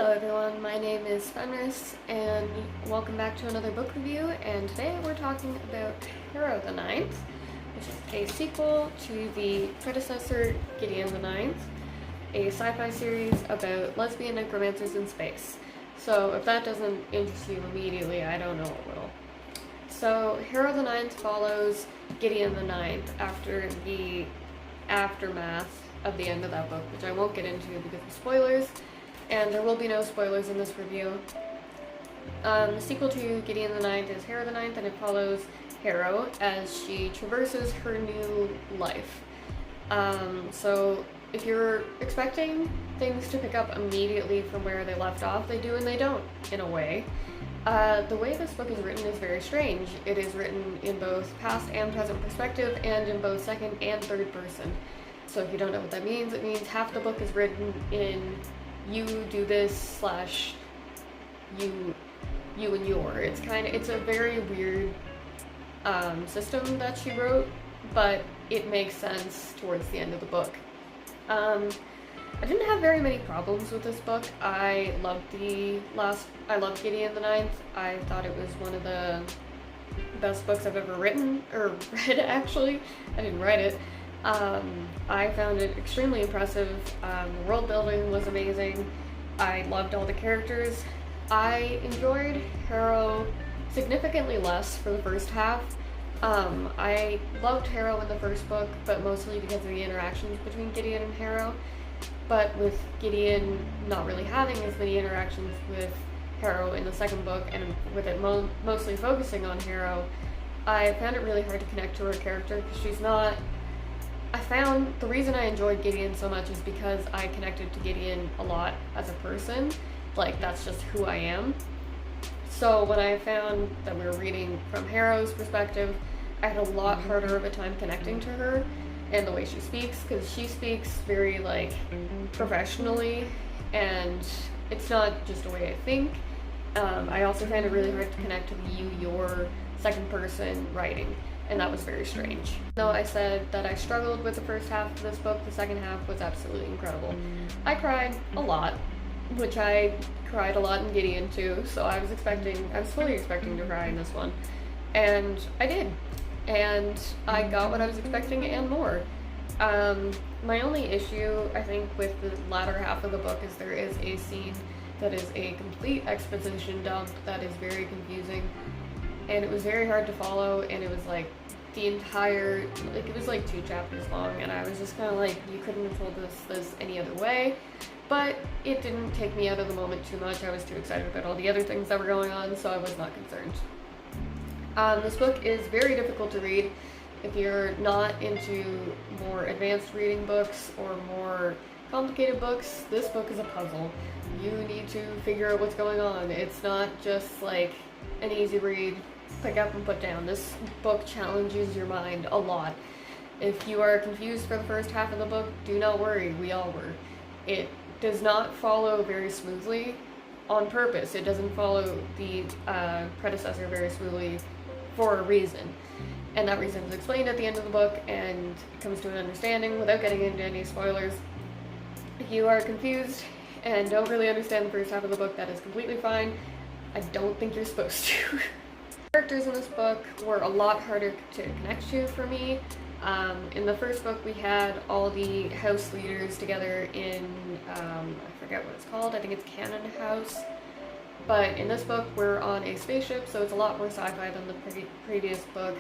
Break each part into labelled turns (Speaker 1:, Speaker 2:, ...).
Speaker 1: Hello everyone, my name is Fenris and welcome back to another book review, and today we're talking about Harrow the Ninth, which is a sequel to the predecessor Gideon the Ninth, a sci-fi series about lesbian necromancers in space. So if that doesn't interest you immediately, I don't know what will. So Harrow the Ninth follows Gideon the Ninth after the aftermath of the end of that book, which I won't get into because of spoilers. And there will be no spoilers in this review. The sequel to Gideon the Ninth is Harrow the Ninth, and it follows Harrow as she traverses her new life. So if you're expecting things to pick up immediately from where they left off, they do and they don't, in a way. The way this book is written is very strange. It is written in both past and present perspective, and in both second and third person. So if you don't know what that means, it means half the book is written in you do this / you and your. It's a very weird system that she wrote, but it makes sense towards the end of the book. I didn't have very many problems with this book. I loved Gideon the Ninth. I thought it was one of the best books I've ever written, or read actually. I didn't write it. I found it extremely impressive. The world building was amazing. I loved all the characters. I enjoyed Harrow significantly less for the first half. I loved Harrow in the first book, but mostly because of the interactions between Gideon and Harrow. But with Gideon not really having as many interactions with Harrow in the second book, and with it mostly focusing on Harrow, I found it really hard to connect to her character because she's not... I found the reason I enjoyed Gideon so much is because I connected to Gideon a lot as a person. Like, that's just who I am. So when I found that we were reading from Harrow's perspective, I had a lot harder of a time connecting to her and the way she speaks, because she speaks very, like, professionally, and it's not just the way I think. I also found it really hard to connect to the your second person writing, and that was very strange. Though I said that I struggled with the first half of this book, the second half was absolutely incredible. I cried a lot, which I cried a lot in Gideon too, so I was fully expecting to cry in this one. And I did. And I got what I was expecting and more. My only issue, I think, with the latter half of the book is there is a scene that is a complete exposition dump that is very confusing. And it was very hard to follow, and it was like it was like 2 chapters long, and I was just kind of like, you couldn't have told this any other way. But it didn't take me out of the moment too much. I was too excited about all the other things that were going on, so I was not concerned. This book is very difficult to read. If you're not into more advanced reading books or more complicated books, this book is a puzzle. You need to figure out what's going on. It's not just like an easy read, pick up and put down. This book challenges your mind a lot. If you are confused for the first half of the book, do not worry, we all were. It does not follow very smoothly on purpose. It doesn't follow the predecessor very smoothly for a reason. And that reason is explained at the end of the book and comes to an understanding without getting into any spoilers. If you are confused and don't really understand the first half of the book, that is completely fine. I don't think you're supposed to. Characters in this book were a lot harder to connect to for me. In the first book, we had all the house leaders together in, I forget what it's called, I think it's Cannon House. But in this book, we're on a spaceship, so it's a lot more sci-fi than the previous book.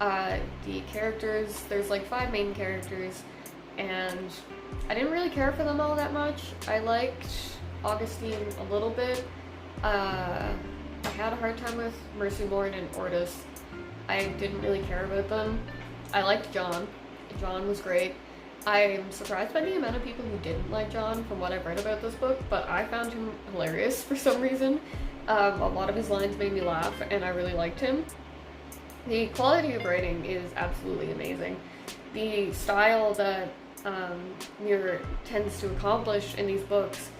Speaker 1: The characters, there's like 5 main characters, and I didn't really care for them all that much. I liked Augustine a little bit. I had a hard time with Mercy Morn and Ortis. I didn't really care about them. I liked John. John was great. I'm surprised by the amount of people who didn't like John from what I've read about this book, but I found him hilarious for some reason. A lot of his lines made me laugh, and I really liked him. The quality of writing is absolutely amazing. The style that Muir tends to accomplish in these books,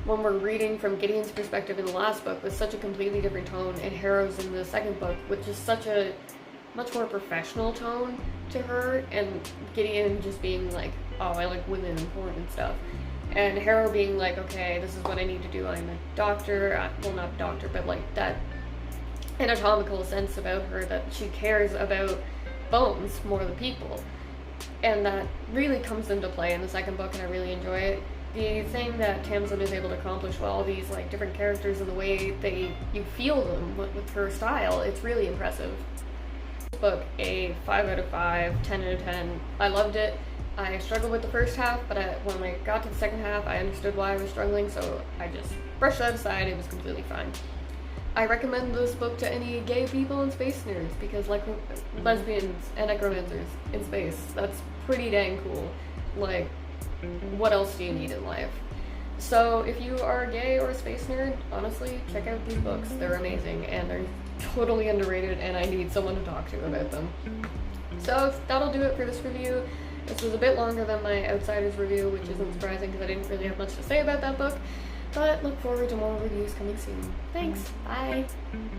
Speaker 1: when we're reading from Gideon's perspective in the last book, with such a completely different tone, and Harrow's in the second book, with just such a much more professional tone to her, and Gideon just being like, oh, I like women and porn and stuff. and Harrow being like, okay, this is what I need to do, I'm a doctor, well, not a doctor, but like that anatomical sense about her, that she cares about bones more than people. And that really comes into play in the second book, and I really enjoy it. The thing that Tamsin is able to accomplish with all these like different characters and the way you feel them with her style, it's really impressive. This book, a 5 out of 5, 10 out of 10. I loved it. I struggled with the first half, but when I got to the second half, I understood why I was struggling, so I just brushed that aside. It was completely fine. I recommend this book to any gay people and space nerds, because like lesbians and necromancers in space, that's pretty dang cool. Like, what else do you need in life? So if you are gay or a space nerd, honestly, check out these books. They're amazing, and they're totally underrated, and I need someone to talk to about them. So that'll do it for this review. This was a bit longer than my Outsiders review, which isn't surprising because I didn't really have much to say about that book, but look forward to more reviews coming soon. Thanks, bye!